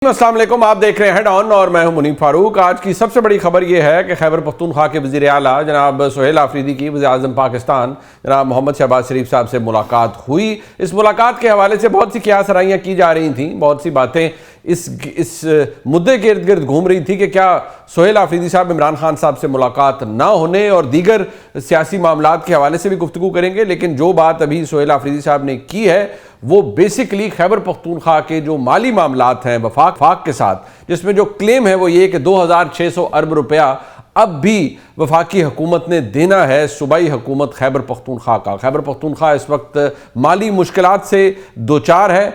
السلام علیکم، آپ دیکھ رہے ہیں ہیڈ آن اور میں ہوں منیب فاروق۔ آج کی سب سے بڑی خبر یہ ہے کہ خیبر پختونخوا کے وزیر اعلیٰ جناب سہیل آفریدی کی وزیر اعظم پاکستان جناب محمد شہباز شریف صاحب سے ملاقات ہوئی۔ اس ملاقات کے حوالے سے بہت سی قیاس آرائیاں کی جا رہی تھیں، بہت سی باتیں اس مدعے کے ارد گرد گھوم رہی تھی کہ کیا سہیل آفریدی صاحب عمران خان صاحب سے ملاقات نہ ہونے اور دیگر سیاسی معاملات کے حوالے سے بھی گفتگو کریں گے، لیکن جو بات ابھی سہیل آفریدی صاحب نے کی ہے وہ بیسیکلی خیبر پختونخوا کے جو مالی معاملات ہیں وفاق کے ساتھ، جس میں جو کلیم ہے وہ یہ کہ 2600 ارب روپیہ اب بھی وفاقی حکومت نے دینا ہے صوبائی حکومت خیبر پختونخوا کا۔ خیبر پختونخوا اس وقت مالی مشکلات سے دوچار ہے۔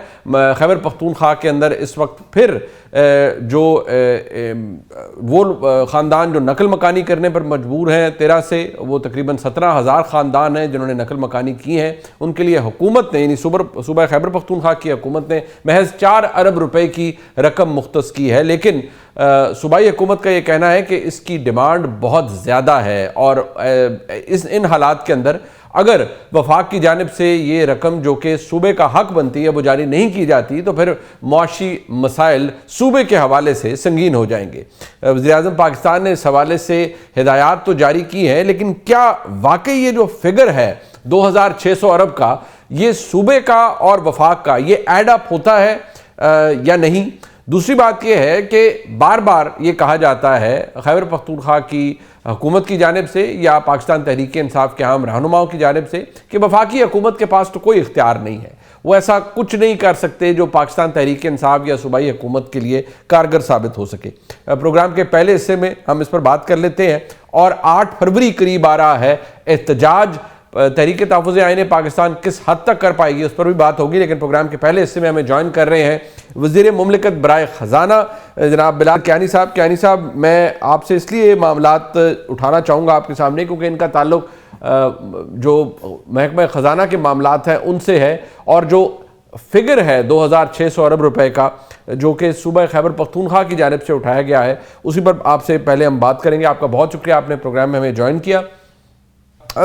خیبر پختونخوا کے اندر اس وقت پھر جو وہ خاندان جو نقل مکانی کرنے پر مجبور ہیں 13 سے، وہ تقریباً 17,000 خاندان ہیں جنہوں نے نقل مکانی کی ہیں، ان کے لیے حکومت نے یعنی صوبہ خیبر پختونخوا کی حکومت نے محض 4 ارب روپے کی رقم مختص کی ہے، لیکن صوبائی حکومت کا یہ کہنا ہے کہ اس کی ڈیمانڈ بہت زیادہ ہے اور ان حالات کے اندر اگر وفاق کی جانب سے یہ رقم جو کہ صوبے کا حق بنتی ہے وہ جاری نہیں کی جاتی تو پھر معاشی مسائل صوبے کے حوالے سے سنگین ہو جائیں گے۔ وزیر اعظم پاکستان نے اس حوالے سے ہدایات تو جاری کی ہیں، لیکن کیا واقعی یہ جو فگر ہے 2600 ارب کا، یہ صوبے کا اور وفاق کا یہ ایڈ اپ ہوتا ہے یا نہیں؟ دوسری بات یہ ہے کہ بار بار یہ کہا جاتا ہے خیبر پختونخوا کی حکومت کی جانب سے یا پاکستان تحریک انصاف کے عام رہنماؤں کی جانب سے کہ وفاقی حکومت کے پاس تو کوئی اختیار نہیں ہے، وہ ایسا کچھ نہیں کر سکتے جو پاکستان تحریک انصاف یا صوبائی حکومت کے لیے کارگر ثابت ہو سکے۔ پروگرام کے پہلے حصے میں ہم اس پر بات کر لیتے ہیں، اور 8 فروری قریب آ رہا ہے احتجاج، تحریک تحفظ آئین پاکستان کس حد تک کر پائے گی اس پر بھی بات ہوگی، لیکن پروگرام کے پہلے حصے میں ہمیں جوائن کر رہے ہیں وزیر مملکت برائے خزانہ جناب بلال کیانی صاحب۔ کیانی صاحب، میں آپ سے اس لیے معاملات اٹھانا چاہوں گا آپ کے سامنے کیونکہ ان کا تعلق جو محکمہ خزانہ کے معاملات ہیں ان سے ہے، اور جو فگر ہے 2600 ارب روپے کا جو کہ صوبہ خیبر پختونخوا کی جانب سے اٹھایا گیا ہے، اسی پر آپ سے پہلے ہم بات کریں گے۔ آپ کا بہت شکریہ، آپ نے پروگرام میں ہمیں جوائن کیا۔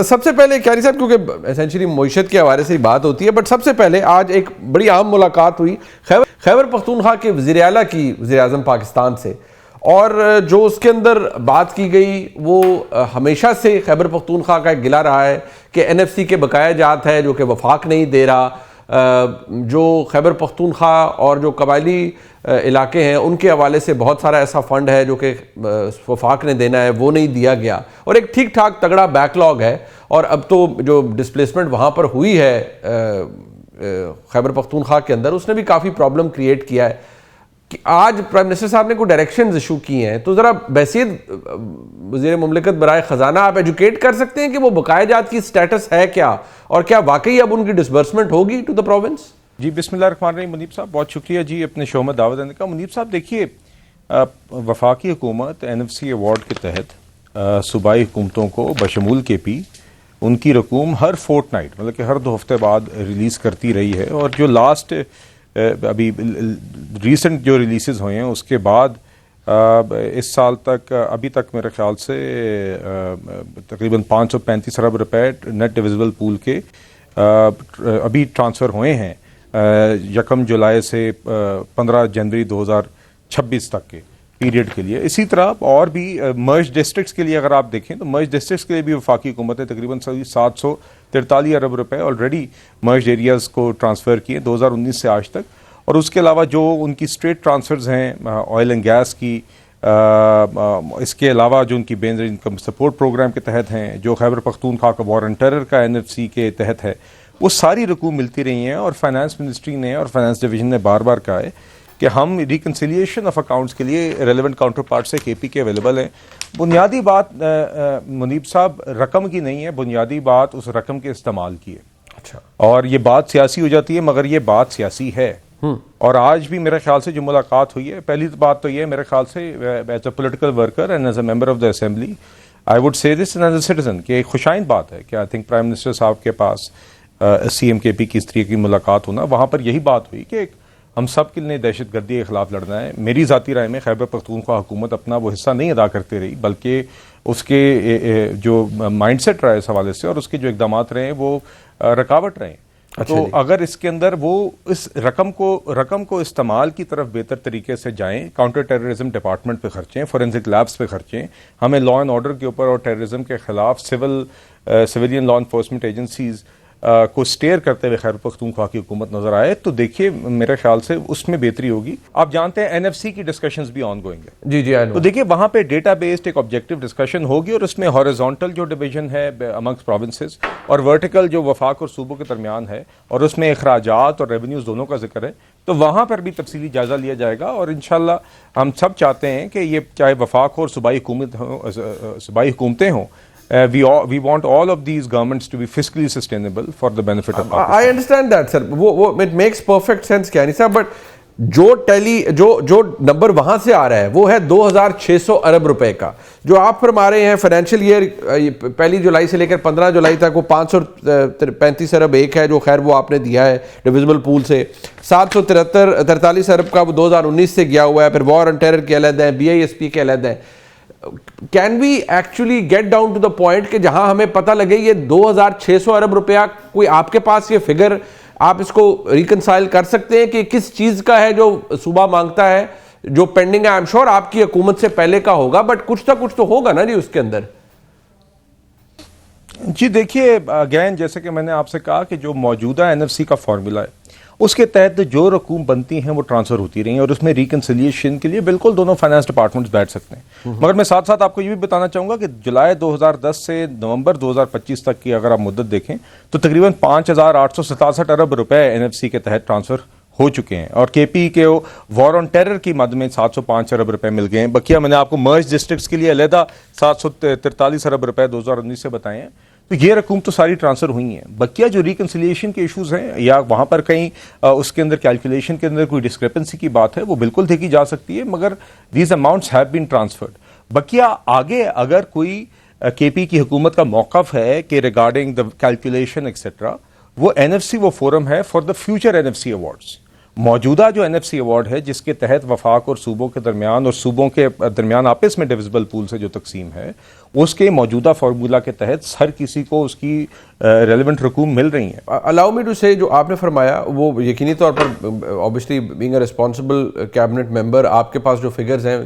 سب سے پہلے کیانی صاحب، کیونکہ ایسنشلی معیشت کے حوالے سے ہی بات ہوتی ہے، بٹ سب سے پہلے آج ایک بڑی اہم ملاقات ہوئی خیبر پختونخوا کے وزیر اعلیٰ کی وزیر اعظم پاکستان سے، اور جو اس کے اندر بات کی گئی وہ ہمیشہ سے خیبر پختونخوا کا ایک گلہ رہا ہے کہ NFC کے بقایا جات ہے جو کہ وفاق نہیں دے رہا، جو خیبر پختونخوا اور جو قبائلی علاقے ہیں ان کے حوالے سے بہت سارا ایسا فنڈ ہے جو کہ وفاق نے دینا ہے وہ نہیں دیا گیا، اور ایک ٹھیک ٹھاک تگڑا بیک لاگ ہے، اور اب تو جو ڈسپلیسمنٹ وہاں پر ہوئی ہے خیبر پختونخوا کے اندر اس نے بھی کافی پرابلم کریٹ کیا ہے۔ کہ آج پرائم منسٹر صاحب نے کوئی ڈائریکشنز ایشو کی ہیں، تو ذرا بحیثیت وزیر مملکت برائے خزانہ آپ ایجوکیٹ کر سکتے ہیں کہ وہ بقایا جات کی سٹیٹس ہے کیا، اور کیا واقعی اب ان کی ڈسبرسمنٹ ہوگی ٹو دا پروونس؟ جی بسم اللہ الرحمن الرحیم۔ منیب صاحب بہت شکریہ جی اپنے شو میں دعوت دینے کا۔ منیب صاحب دیکھیے، وفاقی حکومت NFC ایوارڈ کے تحت صوبائی حکومتوں کو بشمول KP ان کی رقوم ہر فورٹ نائٹ مطلب کہ ہر 2 ہفتے بعد ریلیز کرتی رہی ہے، اور جو لاسٹ ابھی ریسنٹ جو ریلیزز ہوئے ہیں اس کے بعد اس سال تک ابھی تک میرے خیال سے تقریباً 535 ارب روپے نیٹ ڈویزبل پول کے ابھی ٹرانسفر ہوئے ہیں 1 جولائی سے 15 جنوری 2026 تک کے پیریڈ کے لیے۔ اسی طرح اور بھی مرج ڈسٹرکٹس کے لیے اگر آپ دیکھیں تو مرج ڈسٹرکٹس کے لیے بھی وفاقی حکومت نے تقریباً 743 ارب روپے آلریڈی مرج ایریاز کو ٹرانسفر کیے 2019 سے آج تک، اور اس کے علاوہ جو ان کی اسٹریٹ ٹرانسفرز ہیں آئل اینڈ گیس کی، اس کے علاوہ جو ان کی بین انکم سپورٹ پروگرام کے تحت ہیں، جو خیبر پختونخوا کا وار آن ٹیرر کا NFC کے تحت ہے، وہ ساری رقوم ملتی رہی ہیں، اور فائنانس منسٹری نے اور فائنانس ڈویژن نے بار بار کہا ہے کہ ہم ریکنسیلیشن آف اکاؤنٹس کے لیے ریلیونٹ کاؤنٹر پارٹ سے KP کے اویلیبل ہیں۔ بنیادی بات منیب صاحب رقم کی نہیں ہے، بنیادی بات اس رقم کے استعمال کی ہے۔ اچھا، اور یہ بات سیاسی ہو جاتی ہے، مگر یہ بات سیاسی ہے۔ اور آج بھی میرے خیال سے جو ملاقات ہوئی ہے، پہلی بات تو یہ ہے میرے خیال سے as a political worker and as a member of the assembly I would say this as a citizen کہ ایک خوشائند بات ہے کہ آئی تھنک پرائم منسٹر صاحب کے پاس CM KP کی اس طریقے کی ملاقات ہونا، وہاں پر یہی بات ہوئی کہ ہم سب کے لیے دہشت گردی کے خلاف لڑنا ہے۔ میری ذاتی رائے میں خیبر پختونخوا حکومت اپنا وہ حصہ نہیں ادا کرتے رہی، بلکہ اس کے جو مائنڈ سیٹ رہا ہے اس حوالے سے اور اس کے جو اقدامات رہے ہیں وہ رکاوٹ رہے ہیں۔ تو اگر اس کے اندر وہ اس رقم کو استعمال کی طرف بہتر طریقے سے جائیں، کاؤنٹر ٹیررزم ڈپارٹمنٹ پہ خرچیں، فورینسک لیبس پہ خرچیں، ہمیں لا اینڈ آرڈر کے اوپر اور ٹیررزم کے خلاف سویلین لا انفورسمنٹ ایجنسیز کو سٹیئر کرتے ہوئے خیبر پختونخوا کی حکومت نظر آئے، تو دیکھیے میرے خیال سے اس میں بہتری ہوگی. آپ جانتے ہیں این ایف سی کی ڈسکشنز بھی آن گوئنگ ہے. جی تو دیکھیے وہاں پہ ڈیٹا بیسڈ ایک آبجیکٹو ڈسکشن ہوگی، اور اس میں ہاریزونٹل جو ڈویژن ہے امنگس پروونسز اور ورٹیکل جو وفاق اور صوبوں کے درمیان ہے، اور اس میں اخراجات اور ریونیوز دونوں کا ذکر ہے، تو وہاں پر بھی تفصیلی جائزہ لیا جائے گا. اور انشاءاللہ ہم سب چاہتے ہیں کہ یہ چاہے وفاق ہو اور صوبائی حکومتیں ہوں، we want all of these governments to be fiscally sustainable for the benefit of Pakistan. I understand that, sir. It makes perfect sense, Kiani صاحب, but جو نمبر وہاں سے آ رہا ہے وہ ہے 2600 ارب روپے کا. جو آپ فرما رہے ہیں فائنینشیل ایئر 1 جولائی سے لے کر 15 جولائی تک وہ 535 ارب ایک ہے، جو خیر وہ آپ نے دیا ہے ڈویزبل پول سے. 743 ارب کا وہ 2019 سے گیا ہوا ہے. پھر وار آن ٹیرر کے علیحدہ ہیں، BISP کے علیحدہ ہیں. Can we actually get down to the point کہ جہاں ہمیں پتہ لگے یہ 2600 ارب روپیہ، کوئی آپ کے پاس یہ فگر آپ اس کو ریکنسائل کر سکتے ہیں کہ کس چیز کا ہے جو صوبہ مانگتا ہے جو پینڈنگ ہے؟ آئی ایم شور آپ کی حکومت سے پہلے کا ہوگا، بٹ کچھ نہ کچھ تو ہوگا نا جی اس کے اندر. جی دیکھیے اگین جیسے کہ میں نے آپ سے کہا کہ جو موجودہ NFC کا فارمولا ہے اس کے تحت جو رقوم بنتی ہیں وہ ٹرانسفر ہوتی رہی ہیں، اور اس میں ریکنسیلیشن کے لیے بالکل دونوں فائنانس ڈپارٹمنٹس بیٹھ سکتے ہیں. مگر میں ساتھ ساتھ آپ کو یہ بھی بتانا چاہوں گا کہ جولائی 2010 سے نومبر 2025 تک کی اگر آپ مدت دیکھیں تو تقریباً 5867 ارب روپے NFC کے تحت ٹرانسفر ہو چکے ہیں، اور KP کے وار آن ٹیرر کی مد میں 705 ارب روپے مل گئے ہیں. بقیہ میں نے آپ کو مرج ڈسٹرکٹس کے لیے علیحدہ 743 ارب روپے 2019 سے بتائے ہیں. تو یہ رقوم تو ساری ٹرانسفر ہوئی ہیں. بقیہ جو ریکنسیلیشن کے ایشوز ہیں یا وہاں پر کہیں اس کے اندر کیلکولیشن کے اندر کوئی ڈسکریپنسی کی بات ہے، وہ بالکل دیکھی جا سکتی ہے، مگر these amounts have been transferred. بقیہ آگے اگر کوئی KP کی حکومت کا موقف ہے کہ ریگارڈنگ دا کیلکولیشن ایکسیٹرا، وہ NFC وہ فورم ہے for the future NFC awards. موجودہ جو NFC ایوارڈ ہے جس کے تحت وفاق اور صوبوں کے درمیان اور صوبوں کے درمیان آپس میں ڈویزبل پول سے جو تقسیم ہے، اس کے موجودہ فارمولا کے تحت ہر کسی کو اس کی ریلیونٹ رقوم مل رہی ہیں. الاؤ می ٹو سے جو آپ نے فرمایا وہ یقینی طور پر obviously being a responsible cabinet member آپ کے پاس جو فگرز ہیں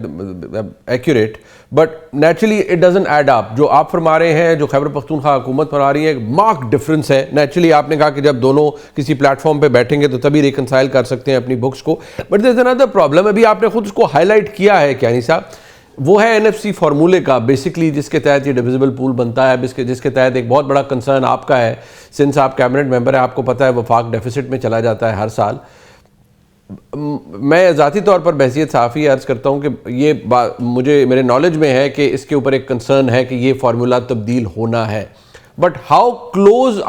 accurate, but naturally it doesn't add up. جو آپ فرما رہے ہیں، جو خیبر پختونخوا حکومت فرما رہی ہے، مارک ڈفرنس ہے. نیچرلی آپ نے کہا کہ جب دونوں کسی پلیٹ فارم پہ بیٹھیں گے تو تبھی ریکنسائل کر سکتے ہیں اپنی بکس کو. But there is another problem، ابھی آپ نے خود اس کو ہائی لائٹ کیا ہے کیانی صاحب، وہ ہے NFC فارمولے کا بیسکلی جس کے تحت یہ ڈویزبل پول بنتا ہے، جس کے تحت ایک بہت بڑا کنسرن آپ کا ہے سنس آپ کیبنٹ ممبر ہیں. آپ کو پتہ ہے وفاق ڈیفیسٹ میں چلا جاتا ہے ہر سال. میں ذاتی طور پر بحیثیت صحافی عرض کرتا ہوں کہ یہ مجھے میرے نالج میں ہے کہ اس کے اوپر ایک کنسرن ہے کہ یہ فارمولا تبدیل ہونا ہے. But how close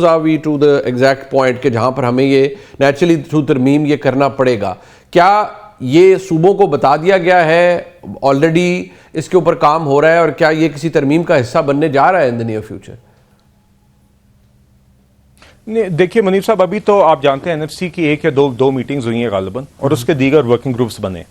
are we to the exact point کہ جہاں پر ہمیں یہ نیچرلی تھرو ترمیم یہ کرنا پڑے گا؟ کیا یہ صوبوں کو بتا دیا گیا ہے آلریڈی اس کے اوپر کام ہو رہا ہے، اور کیا یہ کسی ترمیم کا حصہ بننے جا رہا ہے ان دی نیئر فیوچر؟ دیکھیے منیب صاحب، ابھی تو آپ جانتے ہیں NFC کی ایک یا دو میٹنگز ہوئی ہیں غالباً، اور اس کے دیگر ورکنگ گروپس بنے،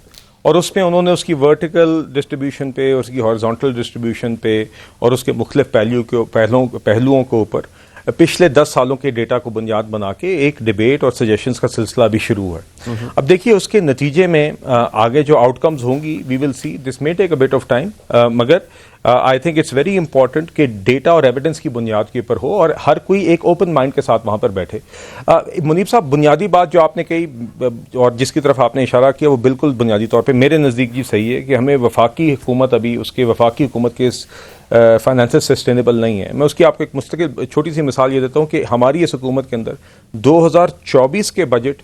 اور اس میں انہوں نے اس کی ورٹیکل ڈسٹریبیوشن پہ، اس کی ہارزونٹل ڈسٹریبیوشن پہ، اور اس کے مختلف پہلوؤں کے اوپر پچھلے 10 سالوں کے ڈیٹا کو بنیاد بنا کے ایک ڈیبیٹ اور سجیشنز کا سلسلہ بھی شروع ہے. اب دیکھیے اس کے نتیجے میں آگے جو آؤٹ کمز ہوں گی وی ول سی. دس may take a bit of time، مگر I think it's very important کہ ڈیٹا اور ایویڈنس کی بنیاد کے اوپر ہو اور ہر کوئی ایک اوپن مائنڈ کے ساتھ وہاں پر بیٹھے. منیب صاحب، بنیادی بات جو آپ نے کہی اور جس کی طرف آپ نے اشارہ کیا وہ بالکل بنیادی طور پہ میرے نزدیک جی صحیح ہے کہ ہمیں وفاقی حکومت ابھی اس کے وفاقی حکومت کے فائنانسز سسٹینیبل نہیں ہے. میں اس کی آپ کو ایک مستقل چھوٹی سی مثال یہ دیتا ہوں کہ ہماری اس حکومت کے اندر 2024 کے بجٹ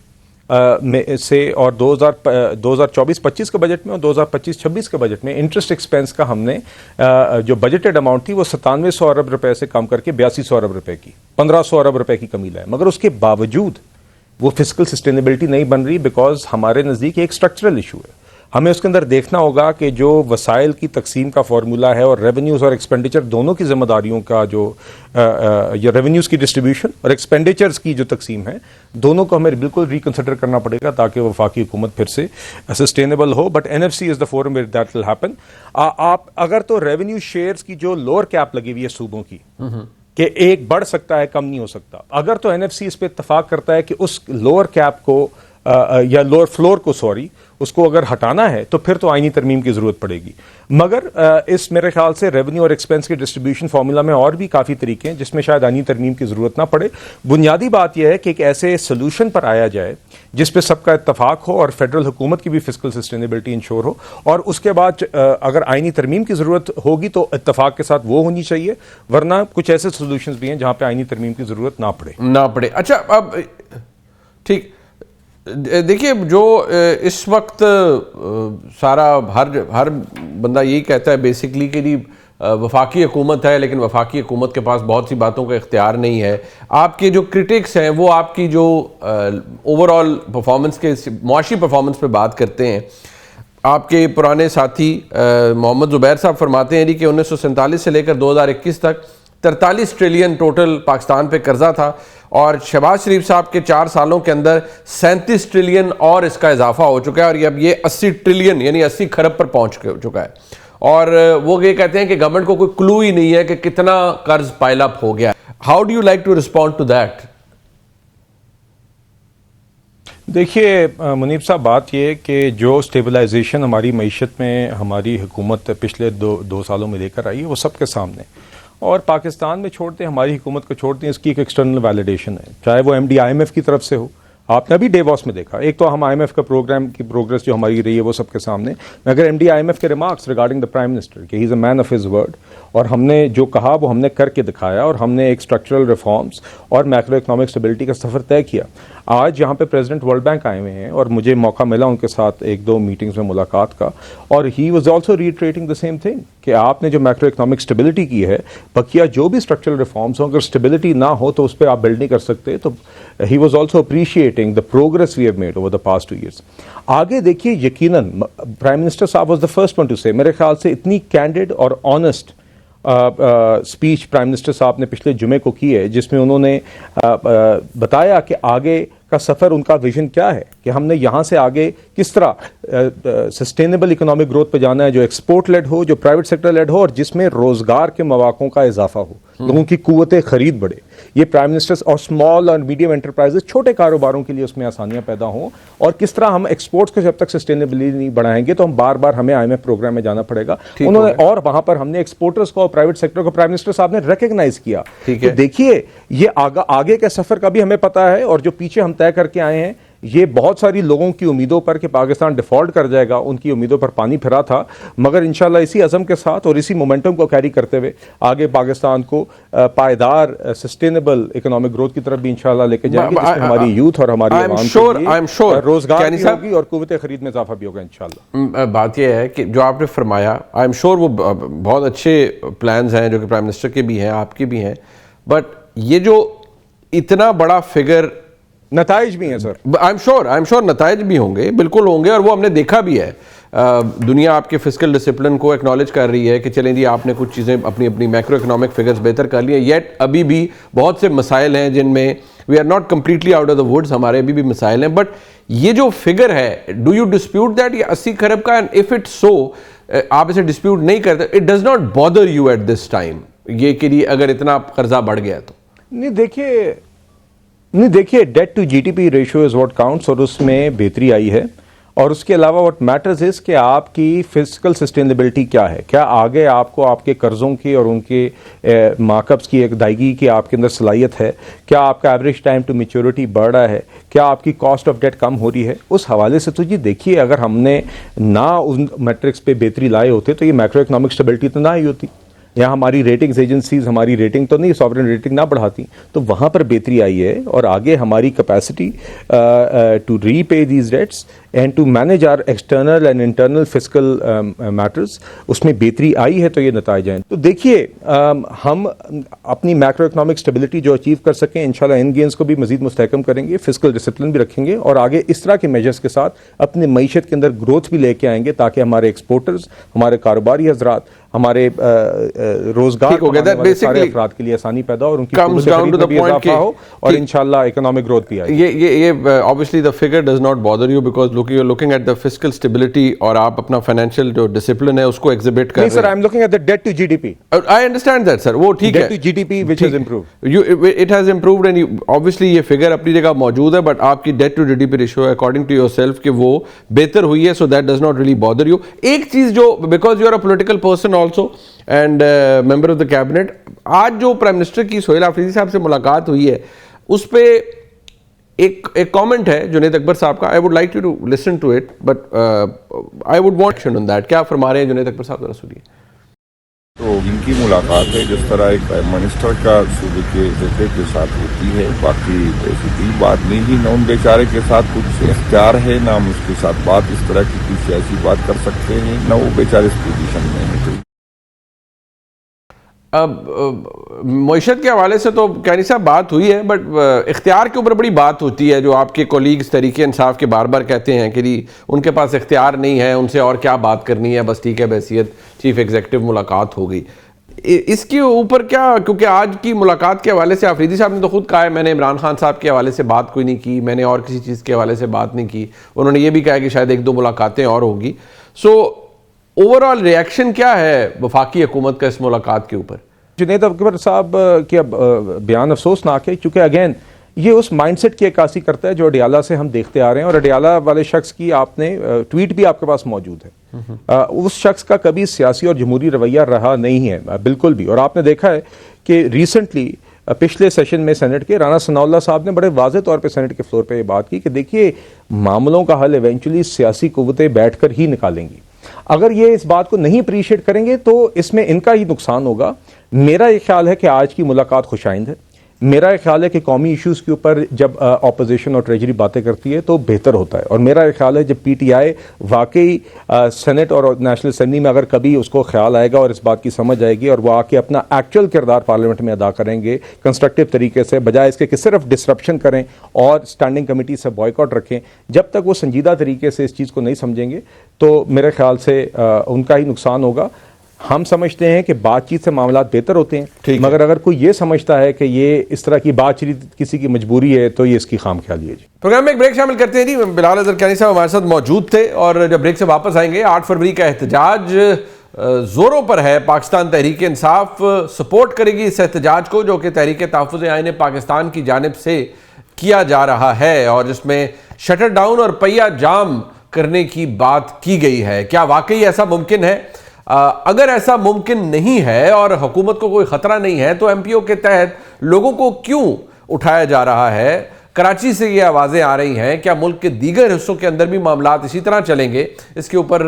میں سے اور 2024-25 کے بجٹ میں اور 2025-26 کے بجٹ میں انٹرسٹ ایکسپینس کا ہم نے جو بجٹڈ اماؤنٹ تھی وہ 9700 ارب روپے سے کم کر کے 8200 ارب روپے کی 1500 ارب روپے کی کمی لائے. مگر اس کے باوجود وہ فسکل سسٹینیبلٹی نہیں بن رہی بیکاز ہمارے نزدیک ایک اسٹرکچرل ایشو ہے. ہمیں اس کے اندر دیکھنا ہوگا کہ جو وسائل کی تقسیم کا فارمولا ہے اور ریونیوز اور ایکسپینڈیچر دونوں کی ذمہ داریوں کا جو یا ریونیوز کی ڈسٹریبیوشن اور ایکسپینڈیچرز کی جو تقسیم ہے دونوں کو ہمیں بالکل ریکنسیڈر کرنا پڑے گا تاکہ وفاقی حکومت پھر سے sustainable who. But NFC is the forum where that will happen. آپ اگر تو ریونیو شیئرز کی جو لوور کیپ لگی ہوئی ہے صوبوں کی کہ ایک بڑھ سکتا ہے، کم نہیں ہو سکتا. اگر تو NFC اس پہ اتفاق کرتا ہے کہ اس لوور کیپ کو یا لوور فلور کو اس کو اگر ہٹانا ہے تو پھر تو آئینی ترمیم کی ضرورت پڑے گی. مگر اس میرے خیال سے ریونیو اور ایکسپینس کے ڈسٹریبیوشن فارمولا میں اور بھی کافی طریقے ہیں جس میں شاید آئینی ترمیم کی ضرورت نہ پڑے. بنیادی بات یہ ہے کہ ایک ایسے سولوشن پر آیا جائے جس پہ سب کا اتفاق ہو اور فیڈرل حکومت کی بھی فسکل سسٹینیبلٹی انشور ہو, اور اس کے بعد اگر آئینی ترمیم کی ضرورت ہوگی تو اتفاق کے ساتھ وہ ہونی چاہیے, ورنہ کچھ ایسے سولوشنز بھی ہیں جہاں پہ آئینی ترمیم کی ضرورت نہ پڑے. اچھا اب ٹھیک دیکھیے, جو اس وقت سارا ہر بندہ یہی کہتا ہے بیسکلی کہ جی وفاقی حکومت ہے, لیکن وفاقی حکومت کے پاس بہت سی باتوں کا اختیار نہیں ہے. آپ کے جو کرٹکس ہیں وہ آپ کی جو اوور آل پرفارمنس کے معاشی پرفارمنس پہ بات کرتے ہیں. آپ کے پرانے ساتھی محمد زبیر صاحب فرماتے ہیں جی کہ 1947 سے لے کر 2021 تک 43 ٹریلین ٹوٹل پاکستان پہ قرضہ تھا, اور شہباز شریف صاحب کے 4 سالوں کے اندر 37 ٹریلین اور اس کا اضافہ ہو چکا ہے, اور اب یہ 80 ٹریلین یعنی 80 کھرب پر پہنچ چکا ہے. اور وہ یہ کہتے ہیں کہ گورنمنٹ کو کوئی کلو ہی نہیں ہے کہ کتنا قرض پائل اپ ہو گیا. How do you like to respond to that? دیکھیے منیب صاحب, بات یہ کہ جو سٹیبلائزیشن ہماری معیشت میں ہماری حکومت پچھلے دو سالوں میں لے کر آئی ہے وہ سب کے سامنے, اور پاکستان میں چھوڑتے ہیں, ہماری حکومت کو چھوڑتے ہیں, اس کی ایک ایکسٹرنل ویلیڈیشن ہے, چاہے وہ MD IMF کی طرف سے ہو. آپ نے ابھی ڈیووس میں دیکھا, ایک تو ہم IMF کا پروگرام کی پروگرس جو ہماری رہی ہے وہ سب کے سامنے, مگر MD IMF کے remarks regarding the prime minister کہ ہی از اے مین آف ہز ورڈ, اور ہم نے جو کہا وہ ہم نے کر کے دکھایا, اور ہم نے ایک اسٹرکچرل ریفارمز اور میکرو اکنامک اسٹیبلٹی کا سفر طے کیا. آج یہاں پہ پریزیڈنٹ ورلڈ بینک آئے ہوئے ہیں اور مجھے موقع ملا ان کے ساتھ 1-2 میٹنگز میں ملاقات کا, اور he was also reiterating the same thing کہ آپ نے جو میکرو اکنامک اسٹیبلٹی کی ہے, بقیہ جو بھی اسٹرکچرل ریفارمز ہوں اگر اسٹیبلٹی نہ ہو تو اس پہ آپ بلڈ نہیں کر سکتے. تو he was also appreciating the progress we have made over the past 2 years. آگے دیکھیے, یقیناً پرائم منسٹر صاحب was the first one to سے, میرے خیال سے اتنی کینڈیڈ اور آنیسٹ اسپیچ پرائم منسٹر صاحب نے پچھلے جمعے کو کی ہے جس میں انہوں نے بتایا کہ آگے کا سفر ان کا ویژن کیا ہے, کہ ہم نے یہاں سے آگے کس طرح سسٹینیبل اکنامک گروتھ پہ جانا ہے, جو ایکسپورٹ لیڈ ہو, جو پرائیویٹ سیکٹر لیڈ ہو, اور جس میں روزگار کے مواقعوں کا اضافہ ہو, لوگوں کی قوت خرید بڑھے. یہ پرائم منسٹر اور اسمال اور میڈیم انٹرپرائزز, چھوٹے کاروباروں کے لیے اس میں آسانیاں پیدا ہوں, اور کس طرح ہم ایکسپورٹس کو جب تک سسٹینیبلی نہیں بڑھائیں گے تو ہم بار بار ہمیں IMF پروگرام میں جانا پڑے گا. انہوں نے, اور وہاں پر ہم نے ایکسپورٹرز کو اور پرائیویٹ سیکٹر کو پرائم منسٹر صاحب نے ریکگنائز کیا. تو دیکھیے, یہ آگے کے سفر کا بھی ہمیں پتا ہے, اور جو پیچھے ہم طے کر کے آئے ہیں, یہ بہت ساری لوگوں کی امیدوں پر کہ پاکستان ڈیفالٹ کر جائے گا, ان کی امیدوں پر پانی پھرا تھا, مگر انشاءاللہ اسی عزم کے ساتھ اور اسی مومنٹم کو کیری کرتے ہوئے آگے پاکستان کو پائیدار سسٹینیبل اکنامک گروتھ کی طرف بھی انشاءاللہ لے کے جائیں گے, جس میں ہماری یوتھ اور ہماری عوام کے لیے روزگار بھی ہوگی اور قوت خرید میں اضافہ بھی ہوگا انشاءاللہ. بات یہ ہے کہ جو آپ نے فرمایا, آئی ایم شور وہ بہت اچھے پلانز ہیں جو کہ پرائم منسٹر کے بھی ہیں, آپ کے بھی ہیں, بٹ یہ جو اتنا بڑا فگر, نتائج بھی ہیں سر, آئی ایم شور نتائج بھی ہوں گے, بالکل ہوں گے, اور وہ ہم نے دیکھا بھی ہے. دنیا آپ کے فسکل ڈسپلن کو ایکنالج کر رہی ہے کہ چلیں جی آپ نے کچھ چیزیں اپنی میکرو اکنامک فگرز بہتر کر لی ہیں, یٹ ابھی بھی بہت سے مسائل ہیں جن میں we are not completely out of the woods, ہمارے ابھی بھی مسائل ہیں. بٹ یہ جو فگر ہے, ڈو یو ڈسپیوٹ دیٹ, یہ 80 کھرب کا, اینڈ اف اٹ سو آپ اسے ڈسپیوٹ نہیں کرتے, it does not bother you at this time, یہ کہ اگر اتنا قرضہ بڑھ گیا تو؟ نہیں دیکھیے, debt to GDP ratio is what counts, اور اس میں بہتری آئی ہے. اور اس کے علاوہ واٹ میٹرز از کہ آپ کی فزیکل سسٹینیبلٹی کیا ہے, کیا آگے آپ کو آپ کے قرضوں کی اور ان کے مارک اپس کی ادائیگی کی آپ کے اندر صلاحیت ہے, کیا آپ کا ایوریج ٹائم ٹو میچورٹی بڑھ رہا ہے, کیا آپ کی کاسٹ آف ڈیٹ کم ہو رہی ہے. اس حوالے سے تو جی دیکھیے, اگر ہم نے نہ ان میٹرکس پہ بہتری لائے ہوتے تو یہ میکرو اکنامک اسٹیبلٹی تو نہ ہی ہوتی, یا ہماری ریٹنگز ایجنسیز ہماری ریٹنگ تو نہیں, سوورن ریٹنگ نہ بڑھاتی, تو وہاں پر بہتری آئی ہے. اور آگے ہماری capacity to repay these debts and to manage our external and internal fiscal matters, اس میں بہتری آئی ہے, تو یہ نتائج ہیں. تو دیکھیے, ہم اپنی میکرو اکنامک اسٹیبلٹی جو اچیو کر سکیں انشاءاللہ ان گینز کو بھی مزید مستحکم کریں گے, فسکل ڈسپلن بھی رکھیں گے, اور آگے اس طرح کے میجرز کے ساتھ اپنے معیشت کے اندر گروتھ بھی لے کے آئیں گے, تاکہ ہمارے ایکسپورٹرز, ہمارے کاروباری حضرات, ہمارے روزگار ٹھیک ہو گیا. کمانے That والے سارے basically افراد کے لیے آسانی پیدا ہو اور ان کی comes قوت down خرید to میں the بھی point اضافہ کہ ہو اور انشاءاللہ اکنامک گروتھ بھی آئے. یہ obviously the figure does not bother you because you're looking at the fiscal stability اور آپ اپنا financial جو discipline ہے اس کو exhibit کر نہیں رہے سر, ہیں. I'm looking at the debt to GDP. I understand that sir, وہ ٹھیک ہے. Debt to GDP which has improved. It has improved and obviously یہ figure اپنی جگہ موجود ہے, but آپ کی debt to GDP ratio according to yourself کہ وہ بہتر ہوئی ہے, so that does not really bother you. ایک چیز جو because you are a political person also and member of the cabinet, آج جو پرائم منسٹر کی سہیل آفریدی صاحب سے ملاقات ہوئی ہے اس پہ ایک کامنٹ ہے جنید اکبر صاحب کا. I would like you to listen to it but I would want action on that. کیا فرما رہے ہیں جنید اکبر صاحب, ذرا سنیے. تو ان کی ملاقات ہے جس طرح ایک پرائم منسٹر کا صوبے کے وزیر کے ساتھ ہوتی ہے, باقی ایسی کوئی بات نہیں ہی, نہ ان بیچارے کے ساتھ کچھ اختیار ہے, نہ ہم اس کے ساتھ بات اس طرح کی کوئی سیاسی بات کر سکتے ہیں, نہ وہ بیچارے اس پوزیشن میں ہیں. اب معیشت کے حوالے سے تو کینی صاحب بات ہوئی ہے, بٹ اختیار کے اوپر بڑی بات ہوتی ہے جو آپ کے کولیگز تحریک انصاف کے بار بار کہتے ہیں کہ ان کے پاس اختیار نہیں ہے, ان سے اور کیا بات کرنی ہے, بس ٹھیک ہے بحیثیت چیف ایگزیکٹو ملاقات ہو گئی. اس کے اوپر کیا, کیونکہ آج کی ملاقات کے حوالے سے آفریدی صاحب نے تو خود کہا ہے میں نے عمران خان صاحب کے حوالے سے بات کوئی نہیں کی, میں نے اور کسی چیز کے حوالے سے بات نہیں کی, انہوں نے یہ بھی کہا کہ شاید ایک دو ملاقاتیں اور ہوگی. سو اوور آل ریئیکشن کیا ہے وفاقی حکومت کا اس ملاقات کے اوپر؟ جنید اکبر صاحب کا بیان افسوسناک ہے کیونکہ اگین یہ اس مائنڈ سیٹ کی عکاسی کرتا ہے جو اڈیالہ سے ہم دیکھتے آ رہے ہیں, اور اڈیالہ والے شخص کی آپ نے ٹویٹ بھی آپ کے پاس موجود ہے. اس شخص کا کبھی سیاسی اور جمہوری رویہ رہا نہیں ہے بالکل بھی, اور آپ نے دیکھا ہے کہ ریسنٹلی پچھلے سیشن میں سینٹ کے رانا ثناء اللہ صاحب نے بڑے واضح طور پہ سینٹ کے فلور پہ یہ بات کی کہ دیکھیے معاملوں کا حل ایونچولی سیاسی قوتیں بیٹھ کر ہی نکالیں گی. اگر یہ اس بات کو نہیں اپریشیٹ کریں گے تو اس میں ان کا ہی نقصان ہوگا. میرا یہ خیال ہے کہ آج کی ملاقات خوش آئند ہے. میرا یہ خیال ہے کہ قومی ایشوز کے اوپر جب اپوزیشن اور ٹریجری باتیں کرتی ہے تو بہتر ہوتا ہے, اور میرا یہ خیال ہے جب پی ٹی آئی واقعی سینٹ اور نیشنل اسمبلی میں اگر کبھی اس کو خیال آئے گا اور اس بات کی سمجھ آئے گی اور وہ آ کے اپنا ایکچوئل کردار پارلیمنٹ میں ادا کریں گے کنسٹرکٹیو طریقے سے, بجائے اس کے کہ صرف ڈسرپشن کریں اور اسٹینڈنگ کمیٹی سے بائیکاٹ رکھیں, جب تک وہ سنجیدہ طریقے سے اس چیز کو نہیں سمجھیں گے تو میرے خیال سے ان کا ہی نقصان ہوگا. ہم سمجھتے ہیں کہ بات چیت سے معاملات بہتر ہوتے ہیں, مگر اگر کوئی یہ سمجھتا ہے کہ یہ اس طرح کی بات چیت کسی کی مجبوری ہے تو یہ اس کی خام خیالی ہے. جی پروگرام میں ایک بریک شامل کرتے ہیں. جی بلال اظہر کیانی صاحب ہمارے ساتھ موجود تھے, اور جب بریک سے واپس آئیں گے 8 فروری کا احتجاج زوروں پر ہے. پاکستان تحریک انصاف سپورٹ کرے گی اس احتجاج کو جو کہ تحریک تحفظ آئین پاکستان کی جانب سے کیا جا رہا ہے, اور جس میں شٹر ڈاؤن اور پہیہ جام کرنے کی بات کی گئی ہے. کیا واقعی ایسا ممکن ہے؟ اگر ایسا ممکن نہیں ہے اور حکومت کو کوئی خطرہ نہیں ہے تو ایم پی او کے تحت لوگوں کو کیوں اٹھایا جا رہا ہے؟ کراچی سے یہ آوازیں آ رہی ہیں, کیا ملک کے دیگر حصوں کے اندر بھی معاملات اسی طرح چلیں گے؟ اس کے اوپر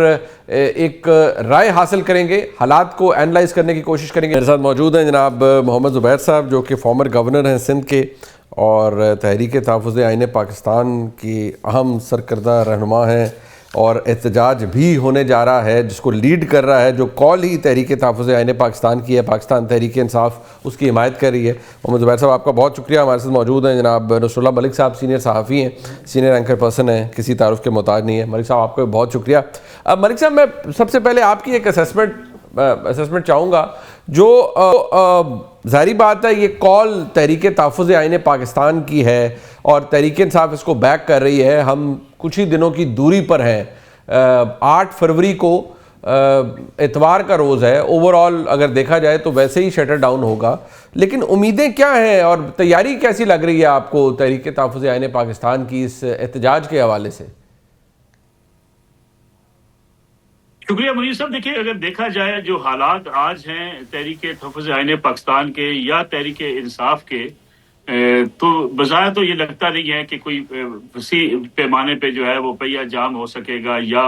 ایک رائے حاصل کریں گے, حالات کو اینالائز کرنے کی کوشش کریں گے. میرے ساتھ موجود ہیں جناب محمد زبیر صاحب جو کہ فارمر گورنر ہیں سندھ کے اور تحریک تحفظ آئین پاکستان کی اہم سرکردہ رہنما ہیں, اور احتجاج بھی ہونے جا رہا ہے جس کو لیڈ کر رہا ہے, جو کال ہی تحریک تحفظ آئین پاکستان کی ہے, پاکستان تحریک انصاف اس کی حمایت کر رہی ہے. محمد زبیر صاحب آپ کا بہت شکریہ. ہمارے ساتھ موجود ہیں جناب نصر اللہ ملک صاحب, سینئر صحافی ہیں, سینئر اینکر پرسن ہیں, کسی تعارف کے محتاج نہیں ہے. ملک صاحب آپ کا بہت شکریہ. اب ملک صاحب میں سب سے پہلے آپ کی ایک اسیسمنٹ چاہوں گا. جو ظاہری بات ہے یہ کال تحریک تحفظ آئین پاکستان کی ہے اور تحریک انصاف اس کو بیک کر رہی ہے. ہم کچھ ہی دنوں کی دوری پر ہیں. 8 فروری کو اتوار کا روز ہے. اوور آل اگر دیکھا جائے تو ویسے ہی شٹر ڈاؤن ہوگا, لیکن امیدیں کیا ہیں اور تیاری کیسی لگ رہی ہے آپ کو تحریک تحفظ آئین پاکستان کی اس احتجاج کے حوالے سے؟ شکریہ منیر صاحب. دیکھیے اگر دیکھا جائے جو حالات آج ہیں تحریک تحفظ آئین پاکستان کے یا تحریک انصاف کے, تو بظاہر تو یہ لگتا نہیں ہے کہ کوئی وسیع پیمانے پہ جو ہے وہ پہیہ جام ہو سکے گا یا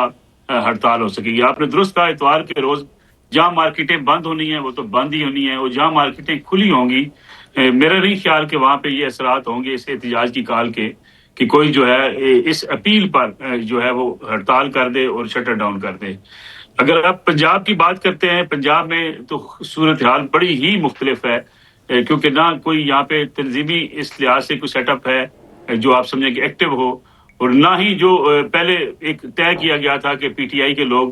ہڑتال ہو سکے گی. آپ نے درست کہا, اتوار کے روز جہاں مارکیٹیں بند ہونی ہیں وہ تو بند ہی ہونی ہیں, اور جہاں مارکیٹیں کھلی ہوں گی میرا نہیں خیال کہ وہاں پہ یہ اثرات ہوں گے اس احتجاج کی کال کے کہ کوئی جو ہے اس اپیل پر جو ہے وہ ہڑتال کر دے اور شٹر ڈاؤن کر دے. اگر آپ پنجاب کی بات کرتے ہیں, پنجاب میں تو صورتحال بڑی ہی مختلف ہے, کیونکہ نہ کوئی یہاں پہ تنظیمی اس لحاظ سے کوئی سیٹ اپ ہے جو آپ سمجھیں کہ ایکٹیو ہو, اور نہ ہی جو پہلے ایک طے کیا گیا تھا کہ پی ٹی آئی کے لوگ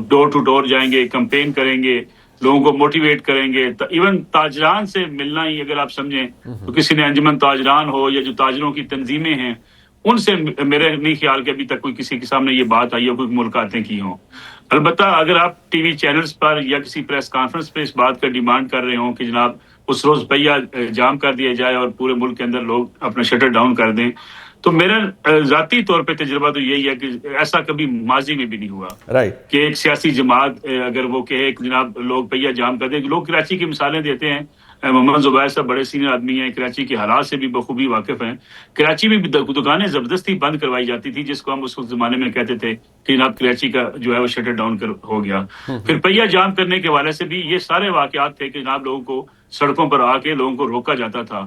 ڈور ٹو ڈور جائیں گے, کمپین کریں گے, لوگوں کو موٹیویٹ کریں گے. ایون تاجران سے ملنا ہی اگر آپ سمجھیں تو کسی نے انجمن تاجران ہو یا جو تاجروں کی تنظیمیں ہیں ان سے میرے نہیں خیال کہ ابھی تک کوئی کسی کے سامنے یہ بات آئی ہو کوئی ملاقاتیں کی ہوں. البتہ اگر آپ ٹی وی چینلز پر یا کسی پریس کانفرنس پہ اس بات کا ڈیمانڈ کر رہے ہوں کہ جناب اس روز پہیہ جام کر دیا جائے اور پورے ملک کے اندر لوگ اپنا شٹر ڈاؤن کر دیں, تو میرا ذاتی طور پہ تجربہ تو یہی ہے کہ ایسا کبھی ماضی میں بھی نہیں ہوا کہ ایک سیاسی جماعت اگر وہ کہے کہ جناب لوگ پہیہ جام کر دیں. لوگ کراچی کی مثالیں دیتے ہیں, محمد زبیر صاحب بڑے سینئر آدمی ہیں, کراچی کے حالات سے بھی بخوبی واقف ہیں. کراچی میں بھی دکانیں زبردستی بند کروائی جاتی تھی جس کو ہم اس زمانے میں کہتے تھے کہ جناب کراچی کا جو ہے وہ شٹر ڈاؤن ہو گیا. پھر پہیہ جام کرنے کے حوالے سے بھی یہ سارے واقعات تھے کہ جناب لوگوں کو سڑکوں پر آ کے لوگوں کو روکا جاتا تھا.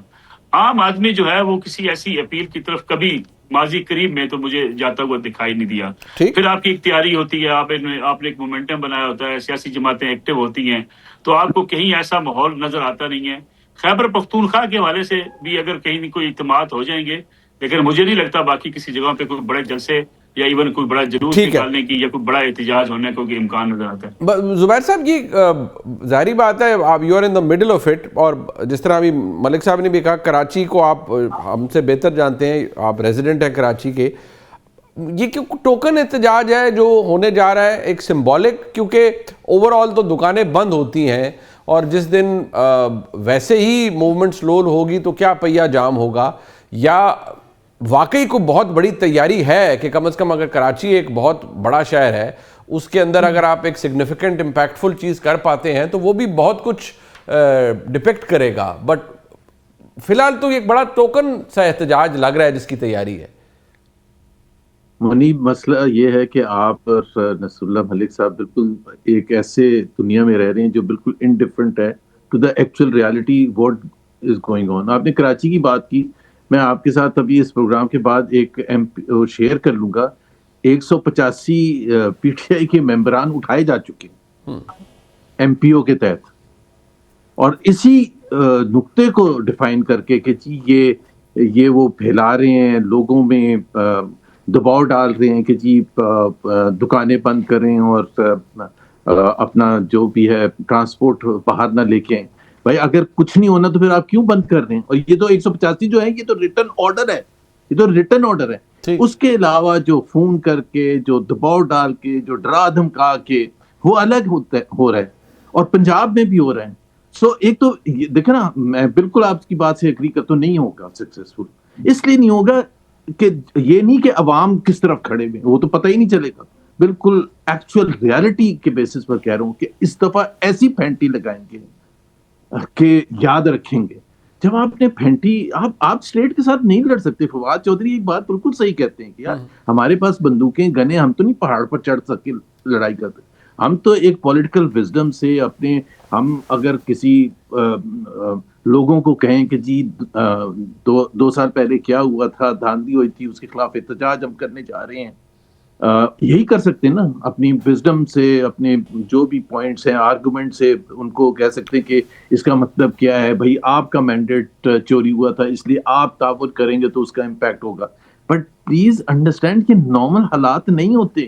عام آدمی جو ہے وہ کسی ایسی اپیل کی طرف کبھی ماضی قریب میں تو مجھے جاتا ہوا دکھائی نہیں دیا. پھر آپ کی اختیاری ہوتی ہے, آپ نے ایک مومنٹم بنایا ہوتا ہے, سیاسی جماعتیں ایکٹیو ہوتی ہیں, تو آپ کو کہیں ایسا ماحول نظر آتا نہیں ہے. خیبر پختونخوا کے حوالے سے بھی اگر کہیں کوئی اجتماعات ہو جائیں گے, لیکن مجھے نہیں لگتا باقی کسی جگہوں پہ کوئی بڑے جلسے یا ایون کوئی بڑا جلوس نکالنے کی یا کوئی بڑا احتجاج ہونے کا کوئی امکان نظر آتا ہے. زبیر صاحب یہ ظاہری بات ہے, آپ you are in the middle of it, اور جس طرح ابھی ملک صاحب نے بھی کہا کراچی کو آپ ہم سے بہتر جانتے ہیں, آپ ریزیڈنٹ ہیں کراچی کے. یہ ٹوکن احتجاج ہے جو ہونے جا رہا ہے, ایک سمبولک, کیونکہ اوور آل تو دکانیں بند ہوتی ہیں اور جس دن ویسے ہی موومنٹ سلو ہوگی تو کیا پہیہ جام ہوگا, یا واقعی کو بہت بڑی تیاری ہے کہ کم از کم اگر کراچی ایک بہت بڑا شہر ہے اس کے اندر اگر آپ ایک سگنیفیکنٹ امپیکٹفل چیز کر پاتے ہیں تو وہ بھی بہت کچھ ڈپکٹ کرے گا. بٹ فی الحال تو ایک بڑا ٹوکن سا احتجاج لگ رہا ہے جس کی تیاری ہے. منیب, مسئلہ یہ ہے کہ آپ اور نصر اللہ ملک صاحب بالکل ایک ایسے دنیا میں رہ رہے ہیں جو بالکل انڈیفرنٹ ہے to the actual reality what is going on. آپ نے کراچی کی بات کی, میں آپ کے ساتھ ابھی اس پروگرام کے بعد ایک شیئر کر لوں گا. 185 پی ٹی آئی کے ممبران اٹھائے جا چکے ایم پی او کے تحت, اور اسی نقطے کو ڈیفائن کر کے کہ جی یہ وہ پھیلا رہے ہیں, لوگوں میں دباؤ ڈال رہے ہیں کہ جی دکانیں بند کریں اور اپنا جو بھی ہے ٹرانسپورٹ باہر نہ لے کے آئیں. بھائی اگر کچھ نہیں ہونا تو پھر آپ کیوں بند کر رہے ہیں؟ اور یہ تو 185 جو ہے یہ تو ریٹن آرڈر ہے, یہ تو ریٹن آرڈر ہے. اس کے علاوہ جو فون کر کے, جو دباؤ ڈال کے, جو ڈرا دھمکا کے, وہ الگ ہو رہا ہے, اور پنجاب میں بھی ہو رہا ہے. سو ایک تو دیکھیں نا, میں بالکل آپ کی بات سے ایگری کرتا ہوں, نہیں ہوگا سکسیسفل. اس لیے نہیں ہوگا کہ یہ نہیں کہ عوام کس طرف کھڑے ہوئے, وہ تو پتہ ہی نہیں چلے گا. بالکل ایکچوئل ریالٹی کے بیسس پر کہہ رہا ہوں کہ اس دفعہ ایسی پھینٹی لگائیں گے کہ یاد رکھیں گے. جب آپ نے پھینٹی, آپ اسٹیٹ کے ساتھ نہیں لڑ سکتے. فواد چودھری ایک بات بالکل صحیح کہتے ہیں کہ یار ہمارے پاس بندوقیں گنے, ہم تو نہیں پہاڑ پر چڑھ سکے لڑائی کرتے. ہم تو ایک پولیٹیکل وزڈم سے اپنے, ہم اگر کسی لوگوں کو کہیں کہ جی 2 سال پہلے کیا ہوا تھا, دھاندلی ہوئی تھی, اس کے خلاف احتجاج ہم کرنے جا رہے ہیں, یہی کر سکتے ہیں نا. اپنی وزڈم سے, اپنے جو بھی پوائنٹس ہیں, آرگومنٹ سے ان کو کہہ سکتے ہیں کہ اس کا مطلب کیا ہے, بھائی آپ کا مینڈیٹ چوری ہوا تھا اس لیے آپ تعاون کریں گے تو اس کا امپیکٹ ہوگا. بٹ پلیز انڈرسٹینڈ کہ نارمل حالات نہیں ہوتے.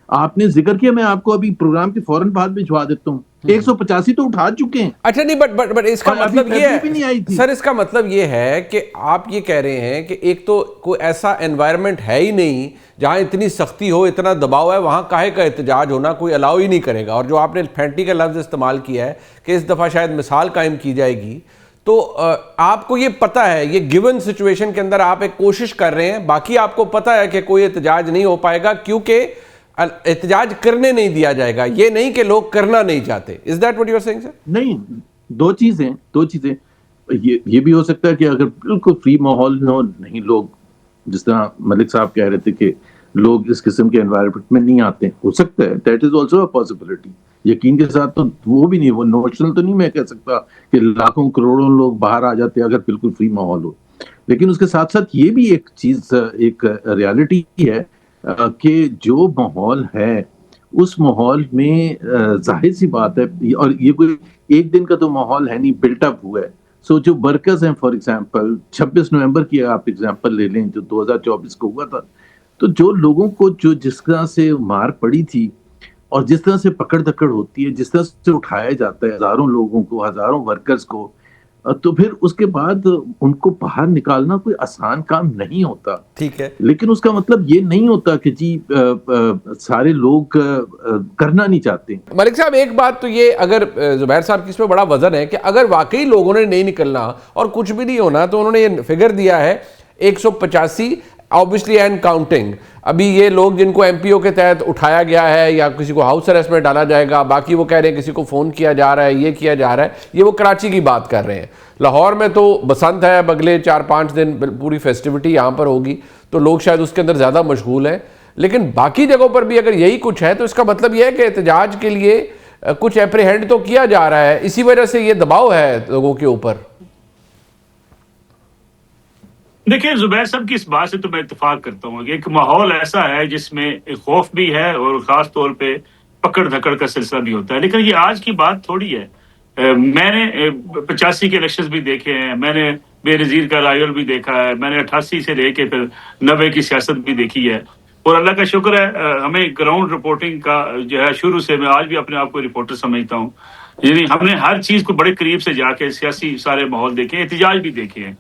آپ نے ذکر کیا, میں آپ کو ابھی پروگرام کے فوراً بعد بھجوا دیتا ہوں, 185 تو اٹھا چکے ہیں. اچھا نہیں, بٹ اس کا مطلب یہ ہے سر, اس کا مطلب یہ ہے کہ آپ یہ کہہ رہے ہیں کہ ایک تو کوئی ایسا انوائرمنٹ ہے ہی نہیں جہاں اتنی سختی ہو, اتنا دباؤ ہے, وہاں کاہے کا احتجاج ہونا, کوئی الاؤ ہی نہیں کرے گا. اور جو آپ نے پھینٹی کا لفظ استعمال کیا ہے کہ اس دفعہ شاید مثال قائم کی جائے گی, تو آپ کو یہ پتہ ہے یہ گیون سچویشن کے اندر آپ ایک کوشش کر رہے ہیں, باقی آپ کو پتہ ہے کہ کوئی احتجاج نہیں ہو پائے گا کیونکہ احتجاج کرنے نہیں دیا جائے گا, یہ نہیں کہ لوگ کرنا نہیں چاہتے. Is that what you are saying, sir? نہیں, دو چیزیں. یہ بھی ہو سکتا ہے کہ اگر بالکل فری ماحول ہو, نہیں لوگ جس طرح ملک صاحب کہہ رہے تھے کہ لوگ اس قسم کے انوائرمنٹ میں نہیں آتے, ہو سکتا ہے. That is also a possibility. یقین کے ساتھ تو وہ بھی نہیں, وہ نوشنل تو نہیں میں کہہ سکتا کہ لاکھوں کروڑوں لوگ باہر آ جاتے اگر بالکل فری ماحول ہو. لیکن اس کے ساتھ ساتھ یہ بھی ایک چیز, ایک ریالٹی ہے کہ جو ماحول ہے اس ماحول میں ظاہر سی بات ہے, اور یہ کوئی ایک دن کا تو ماحول ہے نہیں, بلٹ اپ ہوا ہے. سو جو ورکرز ہیں, فار ایگزامپل 26 نومبر کی آپ ایگزامپل لے لیں جو 2024 کو ہوا تھا, تو جو لوگوں کو جو جس طرح سے مار پڑی تھی, اور جس طرح سے پکڑ دھکڑ ہوتی ہے، جس طرح سے اٹھایا جاتا ہے ہزاروں لوگوں کو، ہزاروں ورکرز کو، تو پھر اس کے بعد ان کو باہر نکالنا کوئی آسان کام نہیں ہوتا. ٹھیک ہے، لیکن اس کا مطلب یہ نہیں ہوتا کہ جی سارے لوگ کرنا نہیں چاہتے. ملک صاحب ایک بات تو یہ، اگر زبیر صاحب کی اس میں بڑا وزن ہے کہ اگر واقعی لوگوں نے نہیں نکلنا اور کچھ بھی نہیں ہونا، تو انہوں نے یہ فگر دیا ہے 185 obviously and counting. ابھی یہ لوگ جن کو ایم پی او کے تحت اٹھایا گیا ہے یا کسی کو ہاؤس اریسٹ میں ڈالا جائے گا، باقی وہ کہہ رہے ہیں کسی کو فون کیا جا رہا ہے، یہ کیا جا رہا ہے، یہ وہ کراچی کی بات کر رہے ہیں. لاہور میں تو بسنت ہے، اگلے 4-5 دن پوری فیسٹیوٹی یہاں پر ہوگی، تو لوگ شاید اس کے اندر زیادہ مشغول ہیں. لیکن باقی جگہوں پر بھی اگر یہی کچھ ہے تو اس کا مطلب یہ ہے کہ احتجاج کے لیے کچھ اپریہینڈ تو کیا جا رہا ہے، اسی وجہ سے یہ دباؤ ہے لوگوں کے اوپر. دیکھیں زبیر صاحب کی اس بات سے تو میں اتفاق کرتا ہوں کہ ایک ماحول ایسا ہے جس میں خوف بھی ہے اور خاص طور پہ پکڑ دھکڑ کا سلسلہ بھی ہوتا ہے. لیکن یہ آج کی بات تھوڑی ہے. میں نے 85 کے الیکشنز بھی دیکھے ہیں، میں نے بے نظیر کا رائل بھی دیکھا ہے، میں نے 88 سے لے کے پھر 90 کی سیاست بھی دیکھی ہے، اور اللہ کا شکر ہے ہمیں گراؤنڈ رپورٹنگ کا جو ہے شروع سے، میں آج بھی اپنے آپ کو رپورٹر سمجھتا ہوں. یعنی ہم نے ہر چیز کو بڑے قریب سے جا کے سیاسی سارے ماحول دیکھے، احتجاج بھی دیکھے ہیں.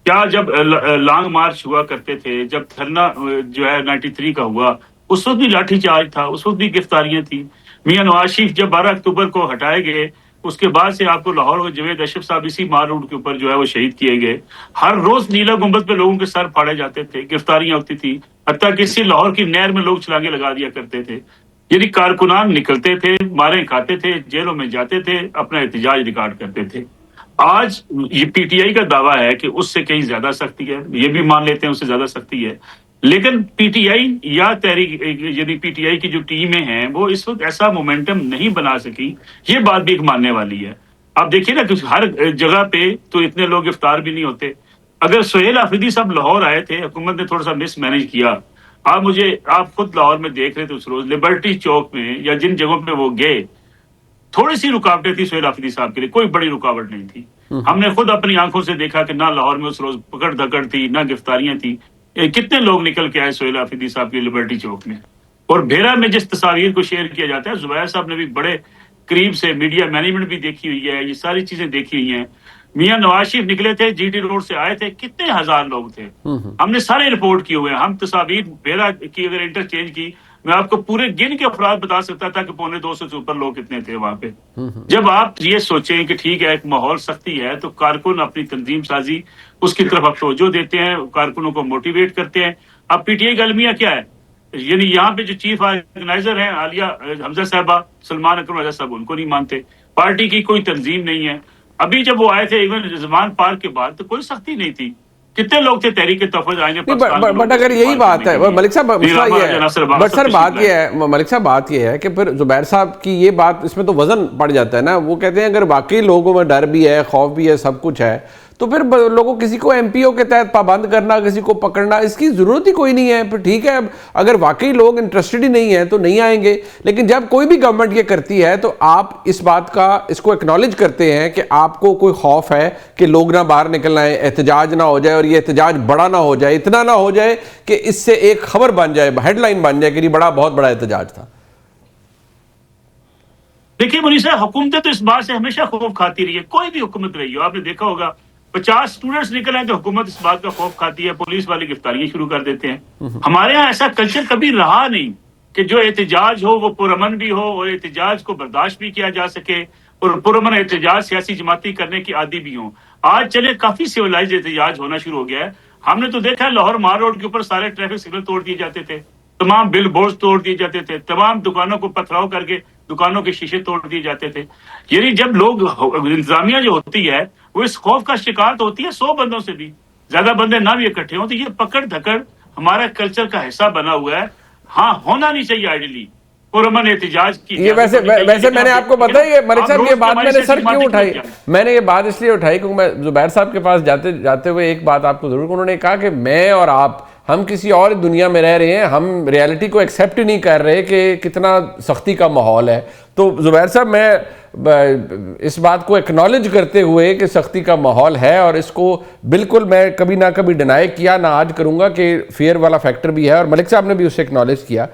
کیا جب لانگ مارچ ہوا کرتے تھے، جب دھرنا جو ہے 93 کا ہوا، اس وقت بھی لاٹھی چارج تھا، اس وقت بھی گرفتاریاں تھیں. میاں نواز شریف جب 12 اکتوبر کو ہٹائے گئے، اس کے بعد سے آپ کو لاہور میں جوید اشرف صاحب اسی مار روڈ کے اوپر جو ہے وہ شہید کیے گئے. ہر روز نیلا گنبد پہ لوگوں کے سر پھاڑے جاتے تھے، گرفتاریاں ہوتی تھی، حتیٰ کہ اسی لاہور کی نہر میں لوگ چھلانگیں لگا دیا کرتے تھے. یعنی کارکنان نکلتے تھے، ماریں کھاتے تھے، جیلوں میں جاتے تھے، اپنا احتجاج ریکارڈ کرتے تھے. آج یہ پی ٹی آئی کا دعویٰ ہے کہ اس سے کہیں زیادہ سختی ہے، یہ بھی مان لیتے ہیں اس سے زیادہ سختی ہے. لیکن پی ٹی آئی یا تحریک یعنی پی ٹی آئی کی جو ٹیمیں ہیں وہ اس وقت ایسا مومنٹم نہیں بنا سکی، یہ بات بھی ایک ماننے والی ہے. آپ دیکھیے نا کہ ہر جگہ پہ تو اتنے لوگ گرفتار بھی نہیں ہوتے. اگر سہیل آفریدی صاحب لاہور آئے تھے، حکومت نے تھوڑا سا مس مینج کیا. آپ خود لاہور میں دیکھ رہے تھے اس روز لبرٹی چوک میں یا جن جگہوں پہ وہ گئے، تھوڑی سی رکاوٹیں تھی سہیل آفریدی صاحب کے لیے، کوئی بڑی رکاوٹ نہیں تھی. ہم نے خود اپنی آنکھوں سے دیکھا کہ نہ لاہور میں اس روز پکڑ دھکڑ تھی، نہ گرفتاریاں تھی. کتنے لوگ نکل کے آئے سہیل آفریدی صاحب کی لبرٹی چوک میں. اور بھیرا میں جس تصاویر کو شیئر کیا جاتا ہے، زبیر صاحب نے بھی بڑے قریب سے میڈیا مینجمنٹ بھی دیکھی ہوئی ہے، یہ ساری چیزیں دیکھی ہوئی ہیں. میاں نواز شریف نکلے تھے، جی ٹی روڈ سے آئے تھے، کتنے ہزار لوگ تھے، ہم نے سارے رپورٹ کیے ہوئے ہیں. ہم تصاویر بھیرا کی اگر انٹرچینج کی، میں آپ کو پورے گن کے افراد بتا سکتا تھا کہ 250 سے اوپر لوگ کتنے تھے وہاں پہ. جب آپ یہ سوچیں کہ ٹھیک ہے ایک ماحول سختی ہے، تو کارکن اپنی تنظیم سازی اس کی طرف آپ توجہ دیتے ہیں، کارکنوں کو موٹیویٹ کرتے ہیں. اب پی ٹی آئی کا المیہ کیا ہے؟ یعنی یہاں پہ جو چیف آرگنائزر ہیں عالیہ حمزہ صاحبہ، سلمان اکرم رضا صاحب، ان کو نہیں مانتے. پارٹی کی کوئی تنظیم نہیں ہے. ابھی جب وہ آئے تھے ایون زمان پارک کے بعد تو کوئی سختی نہیں تھی. کتنے لوگ تھے تحریک تحفظ آئیں گے پاکستان. بٹ اگر یہی بات ہے ملک صاحب، مسئلہ یہ ہے، بٹ سر بات یہ ہے ملک صاحب، بات یہ ہے کہ پھر زبیر صاحب کی یہ بات، اس میں تو وزن پڑ جاتا ہے نا. وہ کہتے ہیں اگر واقعی لوگوں میں ڈر بھی ہے، خوف بھی ہے، سب کچھ ہے، تو پھر لوگوں کسی کو ایم پی او کے تحت پابند کرنا، کسی کو پکڑنا، اس کی ضرورت ہی کوئی نہیں ہے. پھر ٹھیک ہے، اگر واقعی لوگ انٹرسٹڈ ہی نہیں ہیں تو نہیں آئیں گے. لیکن جب کوئی بھی گورنمنٹ یہ کرتی ہے تو آپ اس بات کا، اس کو ایکنالج کرتے ہیں کہ آپ کو کوئی خوف ہے کہ لوگ نہ باہر نکلنا ہے، احتجاج نہ ہو جائے، اور یہ احتجاج بڑا نہ ہو جائے، اتنا نہ ہو جائے کہ اس سے ایک خبر بن جائے، ہیڈ لائن بن جائے کہ یہ بہت بڑا احتجاج تھا. دیکھیے منیر صاحب، حکومتیں تو اس بات سے ہمیشہ خوف کھاتی رہی ہے، کوئی بھی حکومت رہی ہو. آپ نے دیکھا ہوگا 50 اسٹوڈنٹس نکل آئے تو حکومت اس بات کا خوف کھاتی ہے، پولیس والی گرفتاریاں شروع کر دیتے ہیں. ہمارے ہاں ایسا کلچر کبھی رہا نہیں کہ جو احتجاج ہو وہ پرامن بھی ہو اور احتجاج کو برداشت بھی کیا جا سکے، اور پرامن احتجاج سیاسی جماعتی کرنے کی عادی بھی ہوں. آج چلے کافی سیولائز احتجاج ہونا شروع ہو گیا ہے. ہم نے تو دیکھا ہے لاہور مار روڈ کے اوپر سارے ٹریفک سگنل توڑ دیے جاتے تھے، تمام بل بورڈز توڑ دیے جاتے تھے، تمام دکانوں کو پتھراؤ کر کے دکانوں کے شیشے توڑ دیے جاتے تھے. یعنی جب لوگ، انتظامیہ جو ہوتی ہے وہ اس خوف کا شکار تو ہوتی ہے 100 بندوں سے بھی زیادہ بندے نہ بھی اکٹھے ہوں. تو یہ پکڑ دھکڑ ہمارا کلچر کا حصہ بنا ہوا ہے. ہاں ہونا نہیں چاہیے آئیڈیلی پرامن احتجاج کی. یہ ویسے میں نے آپ کو بتایا، یہ ملک صاحب یہ بات میں نے سر کیوں اٹھائی، میں نے یہ بات اس لیے اٹھائی کیونکہ میں زبیر صاحب کے پاس جاتے ہوئے ایک بات آپ کو ضرور، انہوں نے کہا کہ میں اور آپ، ہم کسی اور دنیا میں رہ رہے ہیں، ہم ریالٹی کو ایکسیپٹ نہیں کر رہے کہ کتنا سختی کا ماحول ہے. تو زبیر صاحب، میں اس بات کو ایکنالج کرتے ہوئے کہ سختی کا ماحول ہے، اور اس کو بالکل میں کبھی نہ کبھی ڈینائی کیا، نہ آج کروں گا کہ فیئر والا فیکٹر بھی ہے، اور ملک صاحب نے بھی اسے ایکنالج کیا.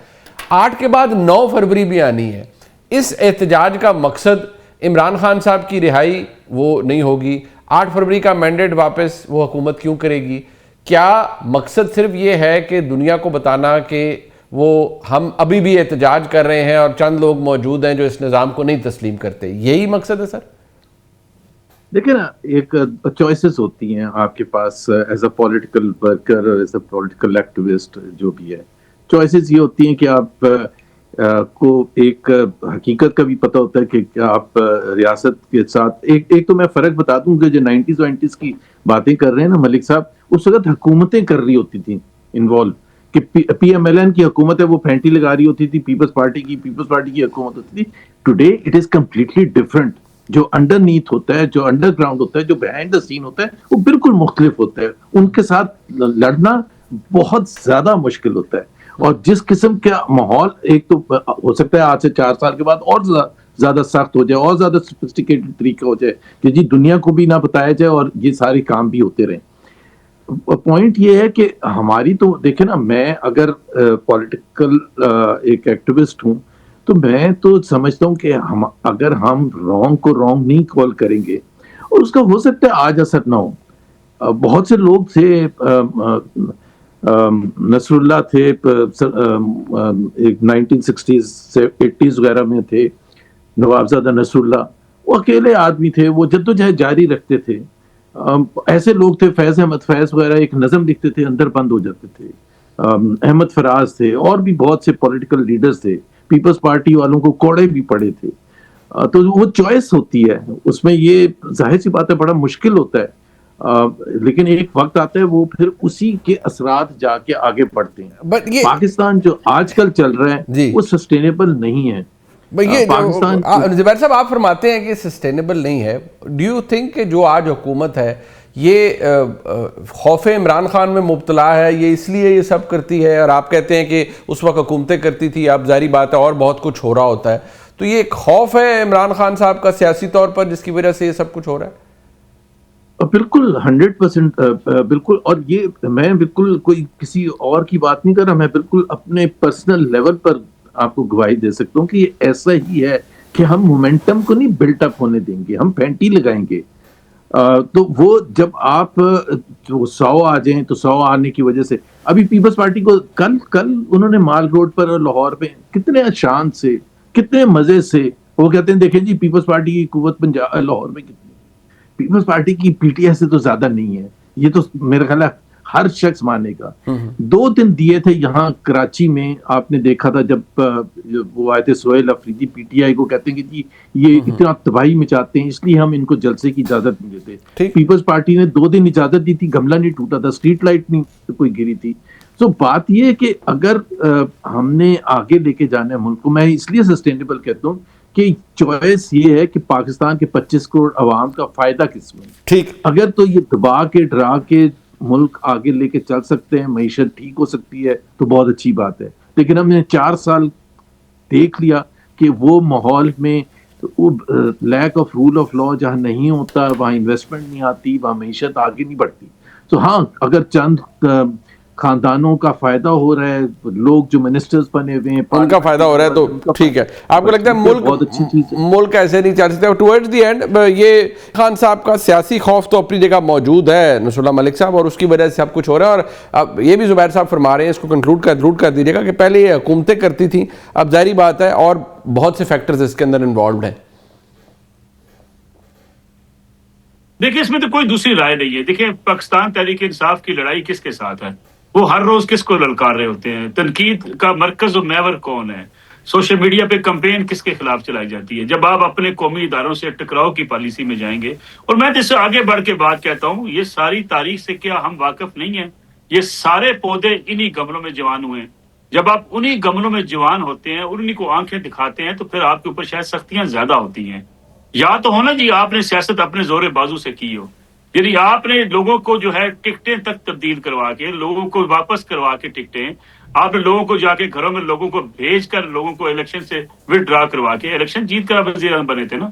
8 کے بعد 9 فروری بھی آنی ہے. اس احتجاج کا مقصد عمران خان صاحب کی رہائی وہ نہیں ہوگی. 8 فروری کا مینڈیٹ واپس وہ حکومت کیوں کرے گی؟ کیا مقصد صرف یہ ہے کہ دنیا کو بتانا کہ وہ ہم ابھی بھی احتجاج کر رہے ہیں اور چند لوگ موجود ہیں جو اس نظام کو نہیں تسلیم کرتے؟ یہی مقصد ہے سر؟ دیکھیں نا، ایک چوائسز ہوتی ہیں آپ کے پاس as a political worker, as a political activist, جو بھی ہے چوائسز یہ ہوتی ہیں کہ آپ کو ایک حقیقت کا بھی پتہ ہوتا ہے کہ آپ ریاست کے ساتھ ایک تو میں فرق بتا دوں کہ جو 90s 20s کی باتیں کر رہے ہیں نا ملک صاحب، اس وقت حکومتیں کر رہی ہوتی تھیں انوالو، کہ پی ایم ایل این کی حکومت ہے وہ پھینٹی لگا رہی ہوتی تھی، پیپلز پارٹی کی حکومت ہوتی تھی. Today it is completely different. جو انڈر نیتھ ہوتا ہے، جو انڈر گراؤنڈ ہوتا ہے، جو بہائنڈ دا سین ہوتا ہے، وہ بالکل مختلف ہوتا ہے. ان کے ساتھ لڑنا بہت زیادہ مشکل ہوتا ہے. اور جس قسم کا ماحول، ایک تو ہو سکتا ہے آج سے 4 سال کے بعد اور زیادہ سخت ہو جائے، اور زیادہ سوفسٹیکیٹڈ طریقہ ہو جائے کہ جی دنیا کو بھی نہ بتایا جائے اور یہ سارے کام بھی ہوتے رہیں. پوائنٹ یہ ہے کہ ہماری تو دیکھیں نا، میں اگر پولیٹیکل ایک ایکٹیوسٹ ہوں تو میں تو سمجھتا ہوں کہ اگر ہم رانگ کو رانگ نہیں کال کریں گے، اور اس کا ہو سکتا ہے آج اثر نہ ہو. بہت سے لوگ تھے، نصر اللہ تھے، ایک 1960s سے 80s وغیرہ میں تھے، نوابزادہ نصر اللہ، وہ اکیلے آدمی تھے، وہ جدوجہد جاری رکھتے تھے. ایسے لوگ تھے، فیض احمد فیض وغیرہ، ایک نظم لکھتے تھے، اندر بند ہو جاتے تھے. احمد فراز تھے، اور بھی بہت سے پولیٹیکل لیڈرز تھے. پیپلز پارٹی والوں کو کوڑے بھی پڑے تھے. تو وہ چوائس ہوتی ہے، اس میں یہ ظاہر سی بات ہے بڑا مشکل ہوتا ہے، لیکن ایک وقت آتا ہے وہ پھر اسی کے اثرات جا کے آگے بڑھتے ہیں. پاکستان جو آج کل چل رہا ہے وہ سسٹینیبل نہیں ہے. زبیر صاحب آپ فرماتے ہیں کہ سسٹینیبل نہیں ہے. ڈو یو تھنک کہ جو آج حکومت ہے یہ خوف عمران خان میں مبتلا ہے، یہ اس لیے یہ سب کرتی ہے؟ اور آپ کہتے ہیں کہ اس وقت حکومتیں کرتی تھی، اب ظاہری بات ہے اور بہت کچھ ہو رہا ہوتا ہے، تو یہ ایک خوف ہے عمران خان صاحب کا سیاسی طور پر جس کی وجہ سے یہ سب کچھ ہو رہا ہے؟ بالکل 100% بالکل. اور یہ میں بالکل کوئی کسی اور کی بات نہیں کر رہا، میں بالکل اپنے پرسنل لیول پر آپ کو گواہی دے سکتا ہوں کہ یہ ایسا ہی ہے کہ ہم مومنٹم کو نہیں بلٹ اپ ہونے دیں گے، ہم پینٹی لگائیں گے. تو وہ جب آپ 100 آ جائیں تو 100 آنے کی وجہ سے ابھی پیپلز پارٹی کو کل انہوں نے مال روڈ پر لاہور پہ کتنے شان سے، کتنے مزے سے وہ کہتے ہیں دیکھیں جی پیپلز پارٹی کی قوت لاہور میں کتنی، پیپلز پارٹی کی پی ٹی آئی سے تو زیادہ نہیں ہے. یہ تو میرا خیال ہے ہر شخص مانے گا. 2 دن دیے تھے یہاں کراچی میں، آپ نے دیکھا تھا جب وہ آئے تھے Sohail Afridi, P T I کو کہتے ہیں کہ جی یہ اتنا تباہی مچاتے ہیں اس لیے ہم ان کو جلسے کی اجازت نہیں دیتے. پیپلز پارٹی نے 2 دن اجازت دی تھی، گملہ نہیں ٹوٹا تھا، اسٹریٹ لائٹ نہیں کوئی گری تھی. تو بات یہ ہے کہ اگر ہم نے آگے لے کے جانا ہے ملک کو، میں اس لیے سسٹینیبل کہتا ہوں کہ چوائس یہ ہے کہ پاکستان کے 25 کروڑ عوام کا فائدہ کس میں. ٹھیک، اگر تو یہ دبا کے ڈرا کے ملک آگے لے کے چل سکتے ہیں، معیشت ٹھیک ہو سکتی ہے تو بہت اچھی بات ہے. لیکن ہم نے 4 سال دیکھ لیا کہ وہ ماحول میں lack of rule of law جہاں نہیں ہوتا، وہاں انویسٹمنٹ نہیں آتی، وہاں معیشت آگے نہیں بڑھتی. تو ہاں اگر چند خاندانوں کا فائدہ ہو رہا ہے، لوگ جو منسٹرز بنے ہوئے ہیں ان کا فائدہ ہو رہا ہے تو ٹھیک ہے. آپ کو لگتا ہے ملک ایسے نہیں چل سکتے؟ ٹورڈز دی اینڈ یہ خان صاحب کا سیاسی خوف تو اپنی جگہ موجود ہے نصر اللہ ملک صاحب، اور اس کی وجہ سے سب کچھ ہو رہا ہے. اور اب یہ بھی زبیر صاحب فرما رہے ہیں، اس کو کنکلوڈ کر دیجیے گا کہ پہلے یہ حکومتیں کرتی تھیں، اب ظاہری بات ہے اور بہت سے فیکٹرز اس کے اندر انوالوڈ ہیں. دیکھیں اس میں تو کوئی دوسری رائے نہیں ہے. دیکھیں پاکستان تحریک انصاف کی لڑائی کس کے ساتھ ہے؟ وہ ہر روز کس کو للکار رہے ہوتے ہیں؟ تنقید کا مرکز و محور کون ہے؟ سوشل میڈیا پہ کمپین کس کے خلاف چلائی جاتی ہے؟ جب آپ اپنے قومی اداروں سے ٹکراؤ کی پالیسی میں جائیں گے، اور میں اس سے آگے بڑھ کے بات کہتا ہوں، یہ ساری تاریخ سے کیا ہم واقف نہیں ہیں؟ یہ سارے پودے انہی گملوں میں جوان ہوئے ہیں. جب آپ انہی گملوں میں جوان ہوتے ہیں، انہی کو آنکھیں دکھاتے ہیں، تو پھر آپ کے اوپر شاید سختیاں زیادہ ہوتی ہیں. یا تو ہونا جی آپ نے سیاست اپنے زور بازو سے کی ہو، یعنی آپ نے لوگوں کو جو ہے ٹکٹیں تک تبدیل کروا کے، لوگوں کو واپس کروا کے ٹکٹیں، آپ نے لوگوں کو جا کے گھروں میں لوگوں کو بھیج کر لوگوں کو الیکشن سے وڈرا کروا کے الیکشن جیت کر وزیر اعظم بنے تھے نا.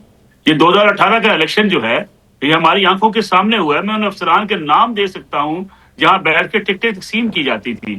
یہ 2018 کا الیکشن جو ہے یہ ہماری آنکھوں کے سامنے ہوا ہے. میں ان افسران کے نام دے سکتا ہوں جہاں بیٹھ کے ٹکٹیں تقسیم کی جاتی تھی.